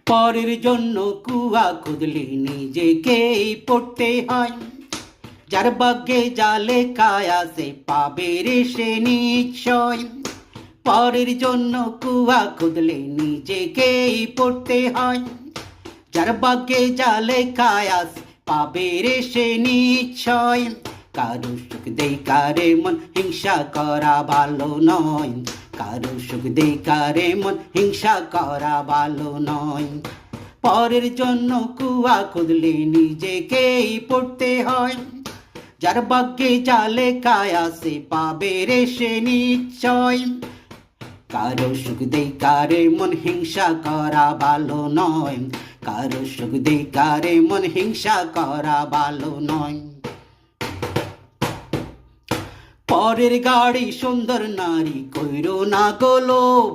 পরের জন্য কুয়া খুদলে নিজেকেই পড়তে হয়। যার ভাগ্যে যা লেখা আছে পাবে রে সে নিশ্চয়। পরের জন্য কুয়া খুদলে নিজেকেই পড়তে হয়। যার ভাগ্যে যা লেখা আছে পাবে রে সে নিশ্চয়। কারো সুখ দেখারে মন হিংসা করা ভালো নয়। কারো সুখ দেখারে মন হিংসা করা ভালো নয়। পরের জন্য কুয়া খুদলে নিজেকেই পড়তে হয়। যার ভাগ্যে যা লেখা আছে পাবে রে সে নিশ্চয়। কারো সুখ দেখারে মন হিংসা করা ভালো নয়। কারো সুখ দেখারে মন হিংসা করা ভালো নয়। পরের গাড়ি সুন্দর নারী কইরো না গো লোভ।